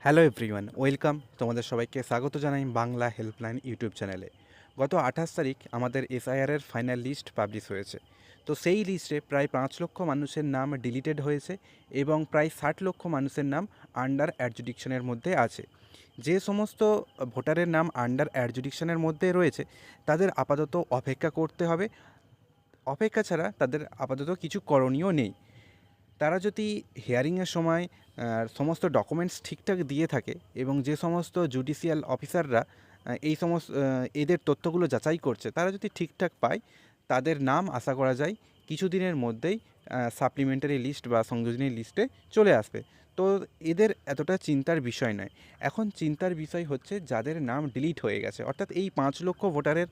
Hello everyone, welcome. তোমাদের সবাইকে স্বাগত জানাই বাংলা হেল্পলাইন ইউটিউব চ্যানেলে। গত 28 তারিখ আমাদের এসআইআরের ফাইনাল লিস্ট পাবলিশ হয়েছে। তো সেই লিস্টে প্রায় 5 লক্ষ মানুষের নাম ডিলিটেড হয়েছে এবং প্রায় 60 লক্ষ মানুষের নাম আন্ডার অ্যাডজুডিকশনের মধ্যে আছে। যে সমস্ত ভোটারের নাম আন্ডার অ্যাডজুডিকশনের মধ্যে রয়েছে তাদের আপাতত অপেক্ষা করতে হবে। অপেক্ষা ছাড়া তাদের আপাতত কিছু করণীয় নেই। তারা যদি হিয়ারিংয়ের সময় সমস্ত ডকুমেন্টস ঠিকঠাক দিয়ে থাকে এবং যে সমস্ত জুডিশিয়াল অফিসাররা এই সমস্ত এদের তথ্যগুলো যাচাই করছে তারা যদি ঠিকঠাক পায়, তাদের নাম আশা করা যায় কিছুদিনের মধ্যেই সাপ্লিমেন্টারি লিস্ট বা সংযোজনী লিস্টে চলে আসবে। তো এদের এতটা চিন্তার বিষয় নয়। এখন চিন্তার বিষয় হচ্ছে যাদের নাম ডিলিট হয়ে গেছে, অর্থাৎ এই 5 লক্ষ ভোটারের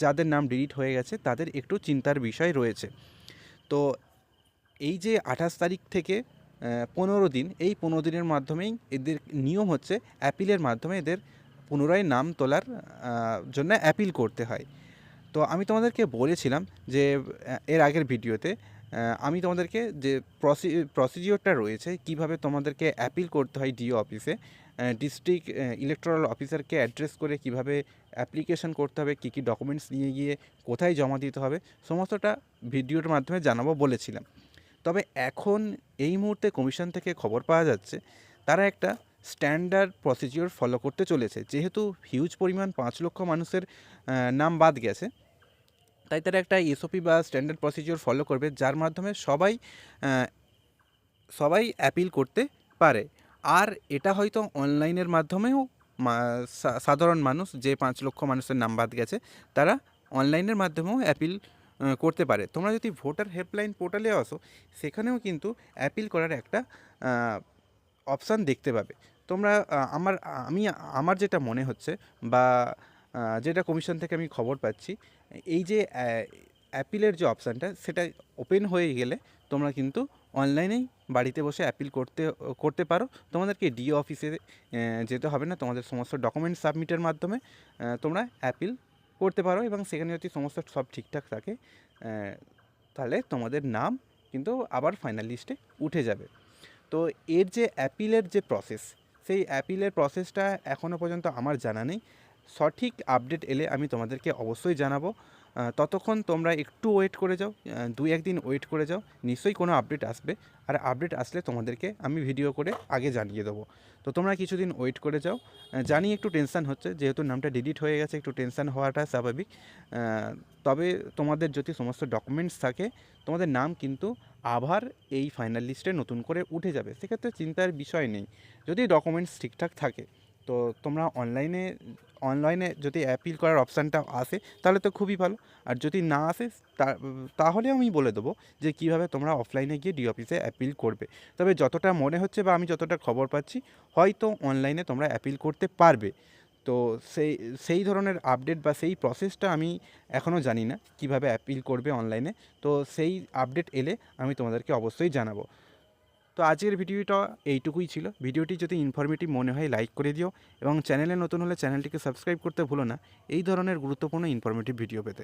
যাদের নাম ডিলিট হয়ে গেছে তাদের একটু চিন্তার বিষয় রয়েছে। তো এই যে 28 তারিখ থেকে 15 দিন, এই 15 দিনের মাধ্যমেই এদের নিয়ম হচ্ছে অ্যাপিলের মাধ্যমে এদের পুনরায় নাম তোলার জন্য অ্যাপিল করতে হয়। তো আমি তোমাদেরকে বলেছিলাম যে এর আগের ভিডিওতে আমি তোমাদেরকে যে প্রসিডিওরটা রয়েছে কিভাবে তোমাদেরকে অ্যাপিল করতে হয় ডিও অফিসে, ডিস্ট্রিক্ট ইলেকটোরাল অফিসারকে অ্যাড্রেস করে কিভাবে অ্যাপ্লিকেশন করতে হবে, কী কী ডকুমেন্টস নিয়ে গিয়ে কোথায় জমা দিতে হবে, সমস্তটা ভিডিওর মাধ্যমে জানাবো বলেছিলাম। তবে এখন এই মুহূর্তে কমিশন থেকে খবর পাওয়া যাচ্ছে তারা একটা স্ট্যান্ডার্ড প্রসিজিওর ফলো করতে চলেছে। যেহেতু হিউজ পরিমাণ 5 লক্ষ মানুষের নাম বাদ গেছে, তাই তারা একটা এসওপি বা স্ট্যান্ডার্ড প্রসিজিওর ফলো করবে যার মাধ্যমে সবাই অ্যাপিল করতে পারে। আর এটা হয়তো অনলাইনের মাধ্যমেও সাধারণ মানুষ, যে 5 লক্ষ মানুষের নাম বাদ গেছে, তারা অনলাইনের মাধ্যমেও অ্যাপিল করতে পারে। তোমরা যদি ভোটার হেল্পলাইন পোর্টালে আসো, সেখানেও কিন্তু অ্যাপিল করার একটা অপশান দেখতে পাবে। তোমরা আমার যেটা মনে হচ্ছে বা যেটা কমিশন থেকে আমি খবর পাচ্ছি, এই যে অ্যাপিলের যে অপশানটা সেটা ওপেন হয়ে গেলে তোমরা কিন্তু অনলাইনেই বাড়িতে বসে অ্যাপিল করতে পারো। তোমাদেরকে ডিও অফিসে যেতে হবে না। তোমাদের সমস্ত ডকুমেন্ট সাবমিটের মাধ্যমে তোমরা অ্যাপিল করতে পারো এবং সেখানে যদি সমস্ত সব ঠিকঠাক থাকে তাহলে তোমাদের নাম কিন্তু আবার ফাইনাল লিস্টে উঠে যাবে। তো এর যে অ্যাপিলের যে প্রসেস, সেই অ্যাপিলের প্রসেসটা এখনও পর্যন্ত আমার জানা নেই। সঠিক আপডেট এলে আমি তোমাদেরকে অবশ্যই জানাবো। ততক্ষণ তোমরা একটু ওয়েট করে যাও, 2-1 দিন ওয়েট করে যাও, নিশ্চয়ই কোনো আপডেট আসবে। আর আপডেট আসলে তোমাদেরকে আমি ভিডিও করে আগে জানিয়ে দেবো। তো তোমরা কিছুদিন ওয়েট করে যাও। জানি একটু টেনশান হচ্ছে, যেহেতু নামটা ডিলিট হয়ে গেছে, একটু টেনশান হওয়াটা স্বাভাবিক। তবে তোমাদের যদি সমস্ত ডকুমেন্টস থাকে, তোমাদের নাম কিন্তু আবার এই ফাইনাল লিস্টে নতুন করে উঠে যাবে। সেক্ষেত্রে চিন্তার বিষয় নেই। যদি ডকুমেন্টস ঠিকঠাক থাকে তো তোমরা অনলাইনে যদি অ্যাপিল করার অপশানটা আসে তাহলে তো খুবই ভালো। আর যদি না আসে তাহলে আমি বলে দেবো যে কীভাবে তোমরা অফলাইনে গিয়ে ডি অফিসে অ্যাপিল করবে। তবে যতটা মনে হচ্ছে বা আমি যতটা খবর পাচ্ছি, হয়তো অনলাইনে তোমরা অ্যাপিল করতে পারবে। তো সেই ধরনের আপডেট বা সেই প্রসেসটা আমি এখনও জানি না কিভাবে অ্যাপিল করবে অনলাইনে। তো সেই আপডেট এলে আমি তোমাদেরকে অবশ্যই জানাবো। তো আজকের ভিডিওটা এইটুকুই ছিল। ভিডিওটি যদি ইনফরমেটিভ মনে হয় লাইক করে দিও এবং চ্যানেলে নতুন হলে চ্যানেলটিকে সাবস্ক্রাইব করতে ভুলো না এই ধরনের গুরুত্বপূর্ণ ইনফরমেটিভ ভিডিও পেতে।